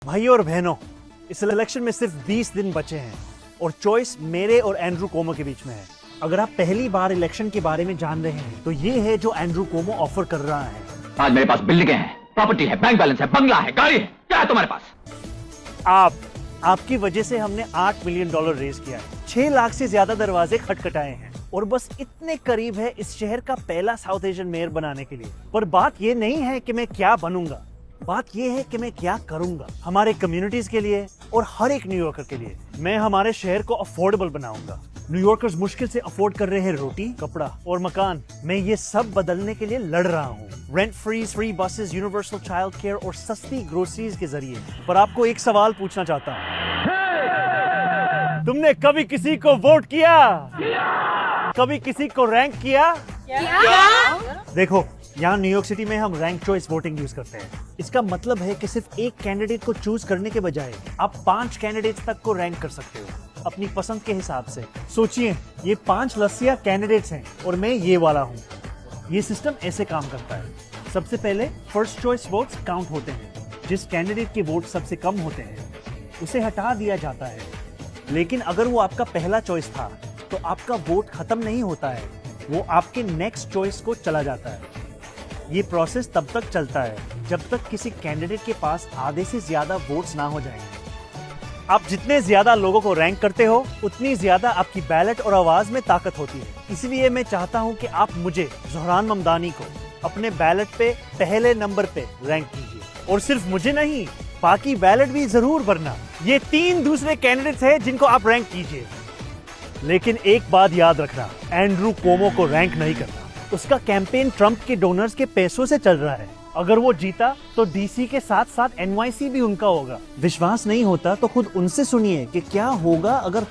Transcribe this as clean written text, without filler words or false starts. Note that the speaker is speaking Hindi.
भाइयों और बहनों, इस इलेक्शन में सिर्फ 20 दिन बचे हैं और चॉइस मेरे और एंड्रू कोमो के बीच में है। अगर आप पहली बार इलेक्शन के बारे में जान रहे हैं तो ये है जो एंड्रू कोमो ऑफर कर रहा है। आज मेरे पास बिल्डिंगें हैं, प्रॉपर्टी है, बैंक बैलेंस है, बंगला है, गाड़ी है, क्या है तुम्हारे पास? आपकी वजह से हमने $8 मिलियन रेज किया है, 6 लाख से ज्यादा दरवाजे खटखटाए हैं और बस इतने करीब है इस शहर का पहला साउथ एशियन मेयर बनाने के लिए। पर बात ये नहीं है कि मैं क्या बनूंगा, बात ये है कि मैं क्या करूंगा हमारे कम्युनिटीज के लिए और हर एक न्यूयॉर्कर के लिए। मैं हमारे शहर को अफोर्डेबल बनाऊंगा। न्यूयॉर्कर्स मुश्किल से अफोर्ड कर रहे हैं रोटी, कपड़ा और मकान। मैं ये सब बदलने के लिए लड़ रहा हूँ, rent free buses, universal child care और सस्ती ग्रोसरीज के जरिए। पर आपको एक सवाल पूछना चाहता हूँ, तुमने कभी किसी को वोट किया? कभी किसी को रैंक किया? देखो, यहाँ न्यूयॉर्क सिटी में हम रैंक चॉइस वोटिंग यूज करते हैं। इसका मतलब है कि सिर्फ एक कैंडिडेट को चूज करने के बजाय आप 5 कैंडिडेट्स तक को रैंक कर सकते हो अपनी पसंद के हिसाब से। सोचिए, ये 5 लस्सिया कैंडिडेट्स हैं और मैं ये वाला हूँ। ये सिस्टम ऐसे काम करता है। सबसे पहले फर्स्ट चॉइस वोट्स काउंट होते हैं। जिस कैंडिडेट के वोट सबसे कम होते हैं उसे हटा दिया जाता है। लेकिन अगर वो आपका पहला चॉइस था तो आपका वोट खत्म नहीं होता है, वो आपके नेक्स्ट चॉइस को चला जाता है। ये प्रोसेस तब तक चलता है जब तक किसी कैंडिडेट के पास आधे से ज्यादा वोट्स ना हो जाएंगे। आप जितने ज्यादा लोगों को रैंक करते हो उतनी ज्यादा आपकी बैलेट और आवाज में ताकत होती है। इसलिए मैं चाहता हूं कि आप मुझे, ज़ोहरान ममदानी को, अपने बैलेट पे पहले नंबर पे रैंक कीजिए। और सिर्फ मुझे नहीं, बाकी बैलेट भी जरूर भरना। ये 3 दूसरे कैंडिडेट्स हैं जिनको आप रैंक कीजिए। लेकिन एक बात याद रखना, एंड्रू कोमो को रैंक नहीं करना। उसका कैंपेन ट्रंप के डोनर्स के पैसों से चल रहा है। अगर वो जीता तो डीसी के साथ साथ NYC भी उनका होगा। विश्वास नहीं होता तो खुद उनसे सुनिए कि क्या होगा अगर